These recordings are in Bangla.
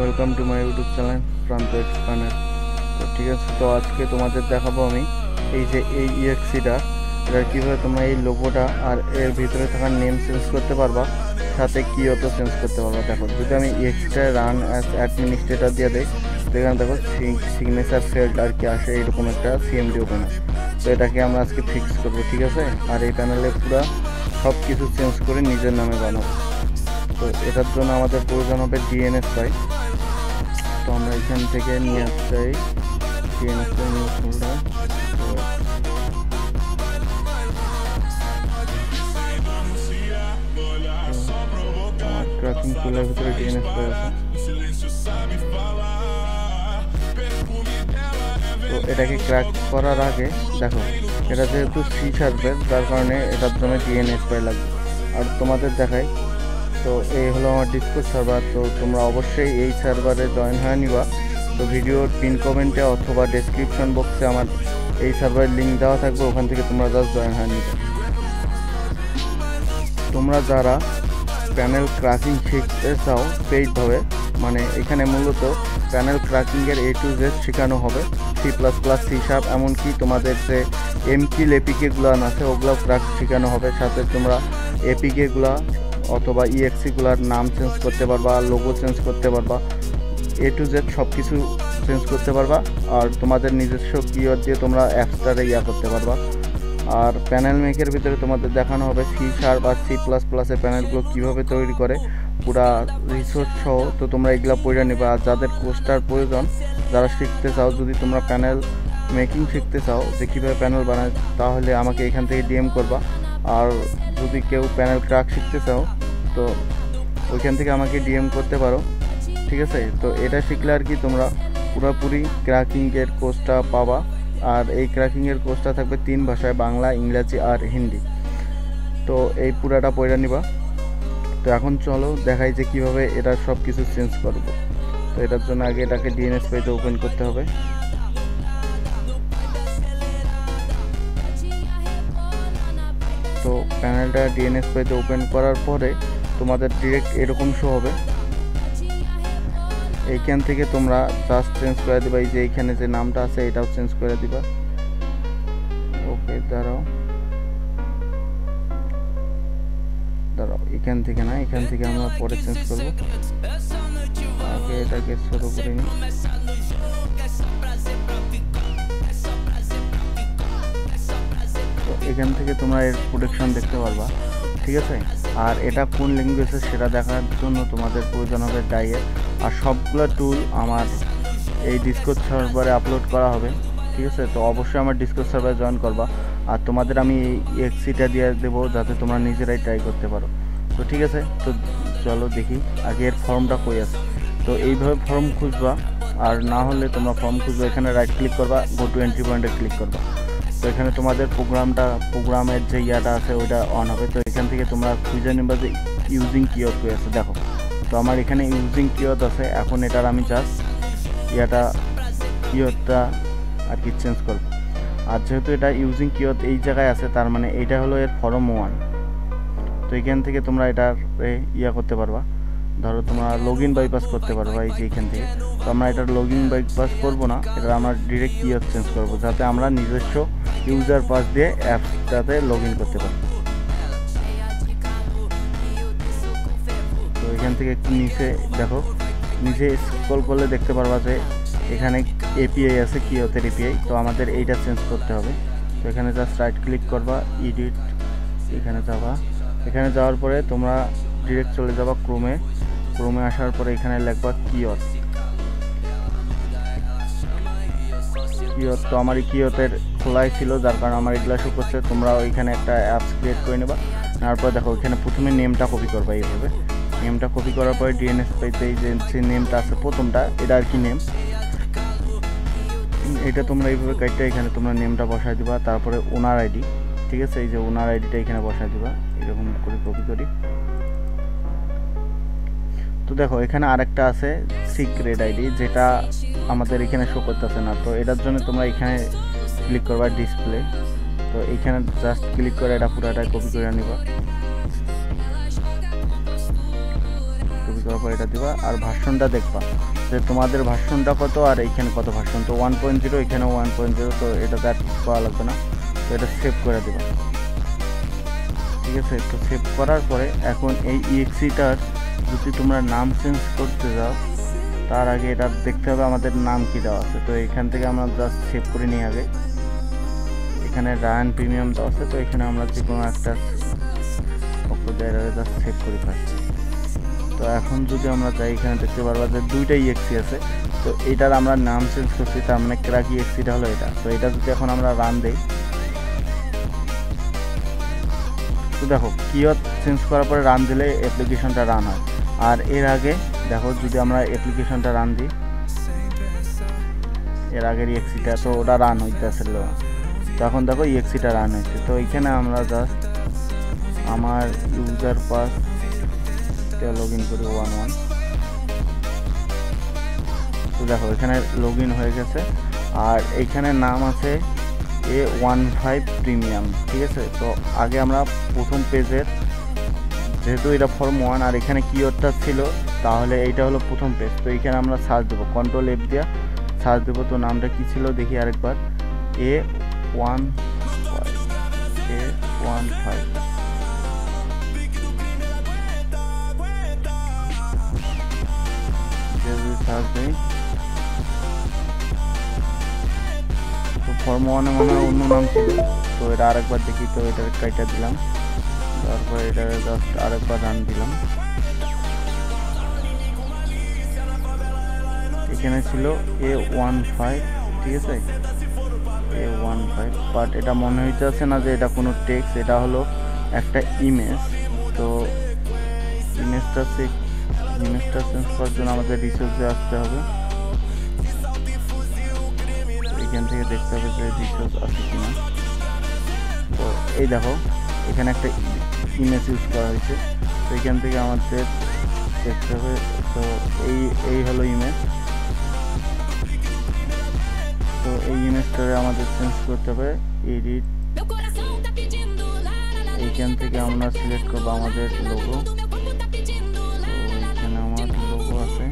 Welcome to my YouTube channel প্রান্ত এক্সপ্যান্ডার। তো ঠিক আছে, তো আজকে তোমাদের দেখাবো আমি এই যে এই ইএক্সিটা, এটা কীভাবে তোমরা এই লোগোটা আর এর ভিতরে থাকা নেম চেঞ্জ করতে পারবা, সাথে কি অত চেঞ্জ করতে পারবা। দেখো, যদি আমি ইএক্সিটা রান অ্যাজ অ্যাডমিনিস্ট্রেটর দিয়ে দিই, তো এখানে দেখো সিগনেচার ফেল্ড আর কি আসে, এরকম একটা সিএমডি ওপেন হয়। তো এটাকে আমরা আজকে ফিক্স করবো, ঠিক আছে। আর এই প্যানেলে পুরো সব কিছু চেঞ্জ করে নিজের নামে বানাবো। তো এটার জন্য আমাদের প্রয়োজন হবে ডিএনএস ফাইল। তো আমরা এখান থেকে নিয়ে আসতে চাই ডিএনএস ফাইল নিউজ ফোল্ডার। আমার ক্র্যাকিং টুলের ভিতরে ডিএনএস ফাইল আছে। তো এটাকে ক্র্যাক করার আগে দেখো, এটা যেহেতু সি শার্পের, যার কারণে এটার জন্য ডিএনএস ফাইল লাগবে। আর তোমাদের দেখাই, তো এই হলো আমার ডিসকর্ড সার্ভার। তো তোমরা অবশ্যই এই সার্ভারে জয়েন হয়ে নিবা। তো ভিডিওর পিন কমেন্টে অথবা ডেসক্রিপশন বক্সে আমার এই সার্ভারের লিঙ্ক দেওয়া থাকবে, ওখান থেকে তোমরা জাস্ট জয়েন হয়ে নিবে। তোমরা যারা প্যানেল ক্র্যাকিং শিখতে চাও পেইডভাবে, মানে এখানে মূলত প্যানেল ক্র্যাকিংয়ের A to Z শেখানো হবে, C++, C#, এমনকি তোমাদের যে এমকিল এপিকেগুলো আছে ওগুলো ক্র্যাক শেখানো হবে। সাথে তোমরা এপিকেগুলো অথবা ইএক্সিগুলোর নাম চেঞ্জ করতে পারবা, লোগো চেঞ্জ করতে পারবা, A to Z সব কিছু চেঞ্জ করতে পারবা। আর তোমাদের নিজস্ব কিওয়ার্ড দিয়ে তোমরা অ্যাপসটারে করতে পারবা। আর প্যানেল মেকের ভিতরে তোমাদের দেখানো হবে C# আর C++-এর প্যানেলগুলো কীভাবে তৈরি করে, পুরা রিসোর্স সহ। তো তোমরা এগুলো পড়ে নেবে। আর যাদের কোর্সটার প্রয়োজন, যারা শিখতে চাও, যদি তোমরা প্যানেল মেকিং শিখতে চাও যে কীভাবে প্যানেল বানায়, তাহলে আমাকে এখান থেকে ডিএম করবা। আর যদি কেউ প্যানেল ক্র্যাক শিখতে চাও, তো ওইখান থেকে আমাকে ডিএম করতে পারো, ঠিক আছে। তো এটা শিখলে আর কি তোমরা পুরোপুরি ক্র্যাকিংয়ের কোর্সটা পাবা। আর এই ক্র্যাকিংয়ের কোর্সটা থাকবে 3 ভাষায়, বাংলা, ইংরাজি আর হিন্দি। তো এই পুরাটা পড়ে নিবা। তো এখন চলো দেখাই যে কীভাবে এটা সব কিছু চেঞ্জ করব। তো এটার জন্য আগে এটাকে ডিএনএস পেজে ওপেন করতে হবে। তো প্যানেলটা ডিএনএস পেজে ওপেন করার পরে তোমাদের ডিরেক্ট এরকম শো হবে। এইখান থেকে তোমরা জাস্ট চেঞ্জ করে দিবা, এই যে এইখানে যে নামটা আছে এটাও চেঞ্জ করে দিবা। ওকে, দাঁড়াও, এখান থেকে না, এখান থেকে আমরা পরে চেঞ্জ করব। আগে এটাকে ছোট করে নিই। তো এখান থেকে তোমরা এর প্রোটেকশন দেখতে পারবা, ঠিক আছে। আর এটা কোন ল্যাঙ্গুয়েজে সেটা দেখার জন্য তোমাদের প্রয়োজন হবে ডাইয়ের। আর সবগুলো টুল আমার এই ডিসকর্ড সার্ভারে আপলোড করা হবে, ঠিক আছে। তো অবশ্যই আমার ডিসকর্ড সার্ভারে জয়েন করবা। আর তোমাদের আমি এই এক্সিটা দিয়ে দেবো, যাতে তোমরা নিজেরাই ট্রাই করতে পারো। তো ঠিক আছে, তো চলো দেখি আগে এর ফর্মটা কই আছে। তো এইভাবে ফর্ম খুঁজবা। আর না হলে তোমরা ফর্ম খুঁজবে, এখানে রাইট ক্লিক করবা, গো টু এন্ট্রি পয়েন্টে ক্লিক করবা। তো এখানে তোমাদের প্রোগ্রামের যে ইয়াটা আছে ওইটা অন হবে। তো এখান থেকে তোমরা খুঁজে নেবা যে ইউজিং কিওয়ার্ড কই আছে। দেখো, তো আমার এখানে ইউজিং কিওয়ার্ড আছে। এখন এটার আমি জাস্ট কিওয়ার্ডটা আর কি চেঞ্জ করব। আর যেহেতু এটা ইউজিং কিওয়ার্ড এই জায়গায় আছে, তার মানে এইটা হলো এর ফর্ম 1। তো এখান থেকে তোমরা এটার করতে পারবা। ধরো তোমরা লগ ইন বাইপাস করতে পারবা এই যে এখান থেকে। তো আমরা এটার লগ ইন বাইপাস করবো না, এটা আমরা ডিরেক্ট কিওয়ার্ড চেঞ্জ করবো, যাতে আমরা নিজস্ব ইউজার পাস দিয়ে অ্যাপসটাতে লগ ইন করতে পারি। তো এখান থেকে একটু নিচে দেখো, নিচে স্ক্রল করলে দেখতে পারবা যে এখানে এপিআই আছে, কিওয়ার্ডের এপিআই। তো আমাদের এইটা চেঞ্জ করতে হবে। তো এখানে জাস্ট রাইট ক্লিক করবা, এডিট, এখানে যাবা। এখানে যাওয়ার পরে তোমরা ডিরেক্ট চলে যাবা ক্রোমে। আসার পরে এখানে লিখবা কিওয়ার্ড। তো আমার এই কিওয়ার্ডের খোলাই ছিল, যার কারণে আমার এগুলো শো করছে। তোমরা ওইখানে একটা অ্যাপস ক্রিয়েট করে নেবা। তারপর দেখো ওইখানে প্রথমে নেমটা কপি করবা। এইভাবে নেমটা কপি করার পরে ডিএনএস পেজে এই যে নেমটা আছে প্রথমটা, এটা আর কি নেম, এটা তোমরা এইভাবে কাটটা এখানে তোমরা নেমটা বসায় দিবা। তারপরে ওনার আইডি, ঠিক আছে, এই যে ওনার আইডিটা এখানে বসায় দিবা, এরকম করে কপি করি। তো দেখো এখানে আরেকটা আছে সিক্রেট আইডি, যেটা আমাদের এখানে শো করতেছে না। তো এটার জন্য তোমরা এখানে ক্লিক করবা ডিসপ্লে। তো এইখানে জাস্ট ক্লিক করে এটা পুরোটা কপি করে নিবা। করার পর এটা দিবা আর ভার্সনটা দেখবা যে তোমাদের ভার্সনটা কত আর এইখানে কত ভার্সন। তো 1.0 এখানে 1.0, তো এটাতে আর কিছু করা লাগবে না। তো এটা সেভ করে দিবা, ঠিক আছে। তো সেভ করার পরে এখন এই EXEটার যদি তোমরা নাম চেঞ্জ করতে যাও তার আগে এটা দেখতে হবে আমাদের নাম কি দেওয়া আছে। তো এখান থেকে আমরা জাস্ট সেভ করে নিই আগে। এখানে রায়ান প্রিমিয়াম দেওয়া আছে, তো এখানে আমরা যে কোনো একটা জাস্ট সেভ করি ফার্স্ট। তো এখন যদি আমরা যাই এখানে দেখতে পারবো যে দুইটা EXE আছে। তো এটার আমরা নাম চেঞ্জ করছি, তার মানে ক্র্যাক EXEটা হলো এটা। তো এটা যদি এখন আমরা রান দেই, তো দেখো কিওয়ার্ড চেঞ্জ করার পরে রান দিলে অ্যাপ্লিকেশনটা রান হয়। আর এর আগে দেখো যদি আমরা অ্যাপ্লিকেশনটা রান দিই, এর আগের EXEটা তো ওটা রান হইতেছিল, তো এখন দেখো EXEটা রান হয়েছে। তো এইখানে আমরা জাস্ট আমার ইউজার পাস লগ ইন করি 11। তো দেখো এখানে লগ ইন হয়ে গেছে আর এইখানে নাম আছে A15 প্রিমিয়াম, ঠিক আছে। তো আগে আমরা প্রথম পেজের, যেহেতু এটা ফর্ম 1 আর এখানে কিওয়ার্ডটা ছিল, তাহলে এইটা হলো প্রথম পেজ। তো এইখানে আমরা সার্চ দেবো, কন্ট্রোল F দিয়ে সার্চ দেবো। তো নামটা কি ছিল দেখি আরেকবার, A15 সার্চ দিই। তো ফর্ম 1-এ মনে হয় অন্য নাম ছিল, তো এটা আরেকবার দেখি। তো এটা কাইটা দিলাম, তারপর এটা জাস্ট আরেকবার রান দিলাম। এখানে ছিল A15, ঠিক আছে, A15, বাট এটা মনে হইতেছে না যে এটা কোনো টেক্সট, এটা হলো একটা ইমেজ। তো ইমেজটা চেঞ্জ করার জন্য আমাদের রিসোর্সে আসতে হবে। এখান থেকে দেখতে হবে যে রিসোর্স আছে কিনা। তো এই দেখো এখানে একটা ইমেজ ইউজ করা হয়েছে, তো এখান থেকে আমাদের দেখতে হবে। তো এই হলো ইমেজ। তো এই ইমেজটারে আমাদের চেঞ্জ করতে হবে, এডিট। এইখান থেকে আমরা সিলেক্ট করবো আমাদের লোগো। তো এখানে আমার লোগো আছে,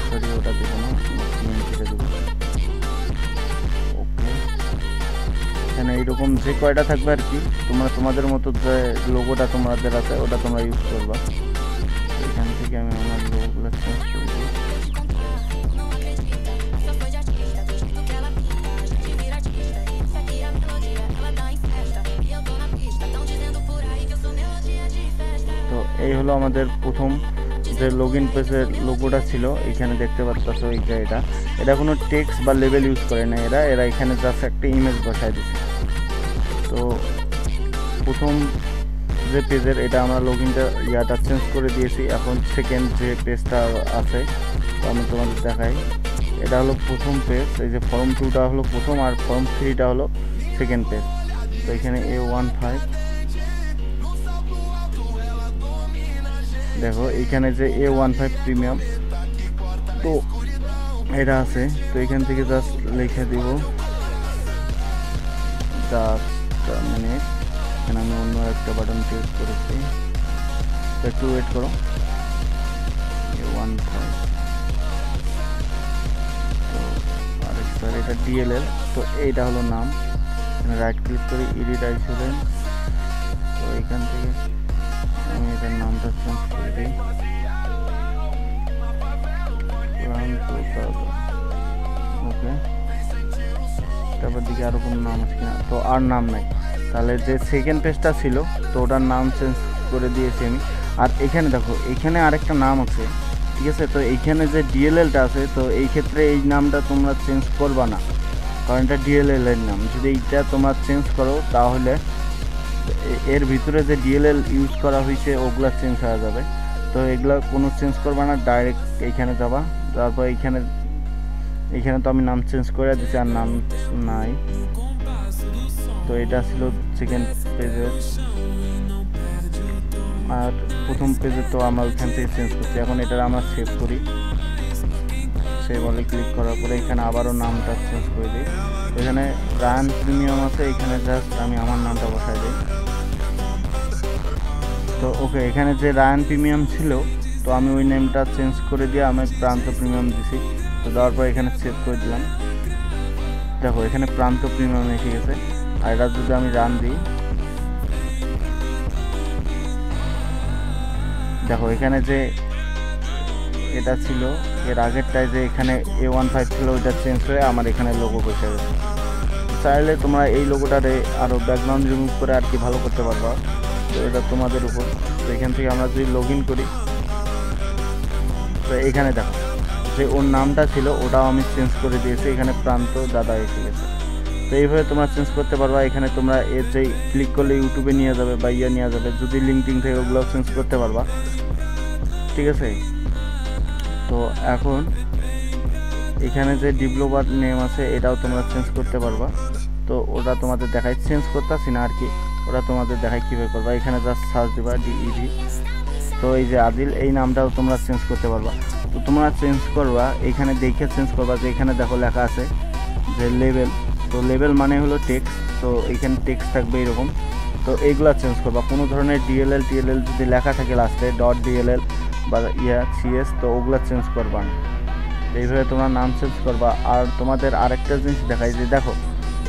সরি ওটা দেবো না, দেবো। ওকে, এখানে এইরকম যে কয়টা থাকবে আর কি, তোমরা তোমাদের মতো যে লোগোটা তোমাদের আছে ওটা তোমরা ইউজ করবা। এখান থেকে আমি আমার লোগোগুলো চেঞ্জ করে দিই। তো এই হলো আমাদের প্রথম যে লগ ইন পেজের লোগোটা ছিল, এখানে দেখতে পাচ্ছ এটা কোনো টেক্সট বা লেবেল ইউজ করে না এরা এখানে জাস্ট একটা ইমেজ বসায় দিচ্ছে। তো প্রথম যে পেজের এটা আমরা লগ ইনটা ইয়াটা চেঞ্জ করে দিয়েছি। এখন সেকেন্ড যে পেজটা আছে, তো আমি তোমাদের দেখাই। এটা হলো প্রথম পেজ, এই যে ফর্ম 2টা হলো প্রথম আর ফর্ম 3টা হলো সেকেন্ড পেজ। তো এখানে A15 দেখো, এইখানে যে A15 প্রিমিয়াম তো এটা আছে। তো এখান থেকে জাস্ট লিখে দিব জাস্ট মিনিট। এখানে আমি অন্য একটা বাটন ক্লিক করেছি, একটু ওয়েট করো। A15 তো আরেকবার এটা DLL। তো এইটা হলো নাম, রাইট ক্লিক করে এডিট আইসোলেশন। তো এখান থেকে আমি এটার নামটা চেঞ্জ করে দিই, ওকে। তারপর দিকে আরও কোনো নাম আছে কিনা, তো আর নাম নাই। তাহলে যে সেকেন্ড পেজটা ছিল তো ওটার নাম চেঞ্জ করে দিয়েছি আমি। আর এখানে দেখো এখানে আরেকটা নাম আছে, ঠিক আছে। তো এইখানে যে DLLটা আছে, তো এই ক্ষেত্রে এই নামটা তোমরা চেঞ্জ করবা না, কারণ এটা DLL এর নাম। যদি এইটা তোমরা চেঞ্জ করো তাহলে এর ভিতরে যে DLL ইউজ করা হয়েছে ওগুলা চেঞ্জ হয়ে যাবে। তো এগুলা কোনো চেঞ্জ করবা না, ডাইরেক্ট এইখানে যাবা। তারপর এইখানে তো আমি নাম চেঞ্জ করে দিচ্ছি, আর নাম নাই। তো এটা ছিল সেকেন্ড পেজের, আর প্রথম পেজে তো আমরা ওইখান থেকে চেঞ্জ করছি। এখন এটা আমরা সেভ করি, সেভ বলে ক্লিক করার পরে এখানে আবারও নামটা চেঞ্জ করে দিই। এখানে রায়ান প্রিমিয়াম আছে, এখানে জাস্ট আমি আমার নামটা বসাই দিই। তো ওকে, এখানে যে রায়ান প্রিমিয়াম ছিল, তো আমি ওই নেমটা চেঞ্জ করে দিয়ে আমি প্রান্ত প্রিমিয়াম দিছি। তো দেওয়ার পর এখানে সেভ করে দিলাম। দেখো এখানে প্রান্ত প্রিমিয়াম এসে গেছে। আর এটা যদি আমি রান দিই, দেখো এখানে যে এটা ছিল এর আগেরটায় যে এখানে A15 ছিল, ওইটা চেঞ্জ হয়ে আমার এখানে লোগো বসে গেছে। চাইলে তোমরা এই লোগোটারে আরও ব্যাকগ্রাউন্ড রিমুভ করে আর কি ভালো করতে পারবা, তো এটা তোমাদের উপর। তো এখান থেকে আমরা যদি লগ ইন করি, তো এখানে দেখো যে ওর নামটা ছিল ওটাও আমি চেঞ্জ করে দিয়েছি, এখানে প্রান্ত দাদা এসে গেছে। তো এইভাবে তোমরা চেঞ্জ করতে পারবা। এখানে তোমরা এর যেই ক্লিক করলে ইউটিউবে নিয়ে যাবে বা নিয়ে যাবে, যদি লিঙ্কডিন থেকে ওগুলোও চেঞ্জ করতে পারবা, ঠিক আছে। তো এখন এখানে যে ডেভেলপার নেম আছে এটাও তোমরা চেঞ্জ করতে পারবা। তো ওটা তোমাদের দেখায়, চেঞ্জ করতেছি না আর কি, ওটা তোমাদের দেখায় কীভাবে করবা। এখানে জাস্ট সার্চ দেবা DEV। তো এই যে আদিল, এই নামটাও তোমরা চেঞ্জ করতে পারবা। তো তোমরা চেঞ্জ করবা, এখানে দেখে চেঞ্জ করবা যে এখানে দেখো লেখা আছে যে লেভেল। তো লেভেল মানে হলো টেক্সট, তো এইখানে টেক্সট থাকবে এরকম। তো এইগুলা চেঞ্জ করবা। কোনো ধরনের DLL TLL যদি লেখা থাকে লাস্টে .DLL বা CS, তো ওগুলা চেঞ্জ করবা না। এইভাবে তোমরা নাম চেঞ্জ করবা। আর তোমাদের আরেকটা জিনিস দেখাই যে দেখো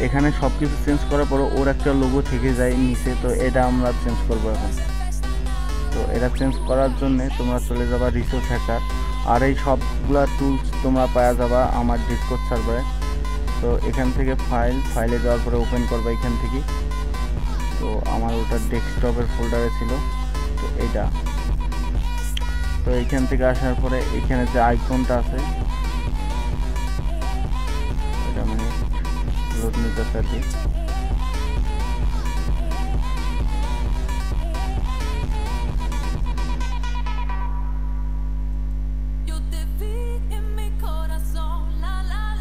এখানে সব কিছু চেঞ্জ করার পরও ওর একটা লোগো থেকে যায় নিচে, তো এটা আমরা চেঞ্জ করবো এখন। তো এটা চেঞ্জ করার জন্যে তোমরা চলে যাবা রিসোর্স হ্যাকার। আর এই সবগুলা টুলস তোমরা পাওয়া যাবা আমার ডিসকর্ড সার্ভারে। তো এখান থেকে ফাইলে যাওয়ার পরে ওপেন করবা এখান থেকে। তো আমার ওটা ডেস্কটপের ফোল্ডারে ছিল, তো এইটা। তো এইখান থেকে আসার পরে এখানে যে আইকনটা আছে, এটা মানে লোড নিতে থাকি।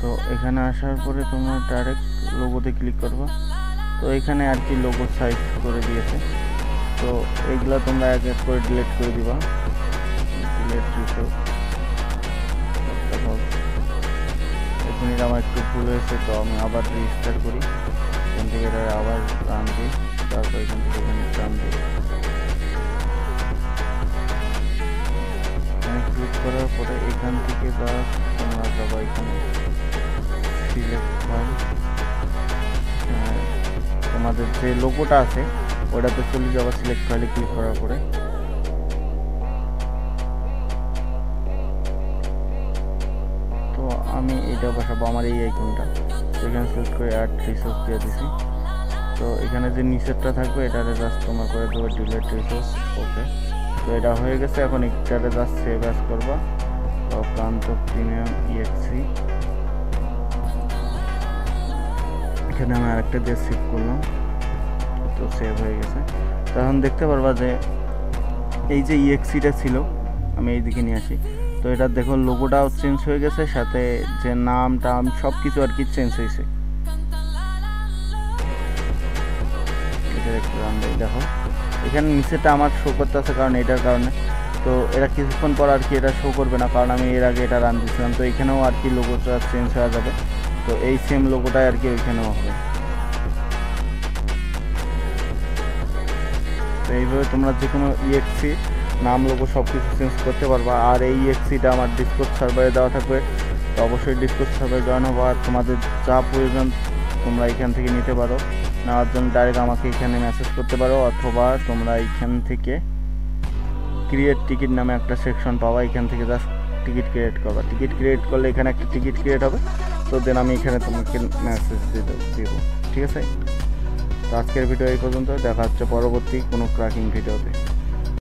তো এখানে আসার পরে তোমরা ডাইরেক্ট লোগোতে ক্লিক করবা। তো এখানে আর কি লোগো সাইজ করে দিয়েছে, তো এইগুলা তোমরা এক এক করে ডিলিট করে দিবা। ডিলিট রিসোর্স এখন এটা আমার একটু ভুল হয়েছে, তো আমি আবার রেজিস্টার করি। এখান থেকে এটা আবার রান দিই, তারপর এখান থেকে এখানে রান দিই। ক্লিক করার পরে এখান থেকে বা তোমরা যাবা এখানে সিলেক্ট ফাইল, তোমাদের যে লোগোটা আছে ওটাতে চলে যাবা। সিলেক্ট ফাইলে ক্লিক করার পরে তো আমি এটা বসাবো আমার এই আইকনটা। এখানে সিলেক্ট করে অ্যাড রিসোর্স দিয়ে দিছি। তো এখানে যে নিচেরটা থাকবে এটারে জাস্ট তোমার করে দেবো ডিলিট রিসোর্স। ওকে, তো এটা হয়ে গেছে। এখন এটারে জাস্ট সেভ অ্যাজ করবা। প্রান্ত প্রিমিয়াম EXE, এখানে আমি আরেকটা দিয়ে সেভ করলাম, তো সেভ হয়ে গেছে। তো এখন দেখতে পারবা যে এই যে EXEটা ছিল, আমি এই দিকে নিয়ে আসি। তো এটা দেখো লোগোটাও চেঞ্জ হয়ে গেছে, সাথে যে নামটা সব কিছু আর কি চেঞ্জ হয়েছে। এটা একটু রান দেই, দেখো এখানে নিচেটা আমার শো করতে আছে, কারণ এটার কারণে। তো এটা কিছুক্ষণ পর আর কি এটা শো করবে না, কারণ আমি এর আগে এটা রান দিয়েছিলাম। তো এখানেও আর কি লোগোটা চেঞ্জ হয়ে যাবে। তো এই সেম লোগোটাই আর কি ওইখানেও হবে। তো এইভাবে তোমরা যে কোনো EXE নাম লোগো সব কিছু চেঞ্জ করতে পারবা। আর এই EXEটা আমার ডিসকর্ড সার্ভারে দেওয়া থাকবে, তো অবশ্যই ডিসকর্ড সার্ভারে জয়েন হবো। আর তোমাদের যা প্রয়োজন তোমরা এখান থেকে নিতে পারো। নেওয়ার জন্য ডাইরেক্ট আমাকে এখানে মেসেজ করতে পারো, অথবা তোমরা এখান থেকে ক্রিয়েট টিকিট নামে একটা সেকশন পাওয়া, এখান থেকে জাস্ট টিকিট ক্রিয়েট করবা। টিকিট ক্রিয়েট করলে এখানে একটা টিকিট ক্রিয়েট হবে, তো দেন আমি এখানে তোমাকে মেসেজ দিব, ঠিক আছে। তো আজকের ভিডিও এই পর্যন্ত, দেখা হচ্ছে পরবর্তী কোনো ক্র্যাকিং ভিডিওতে।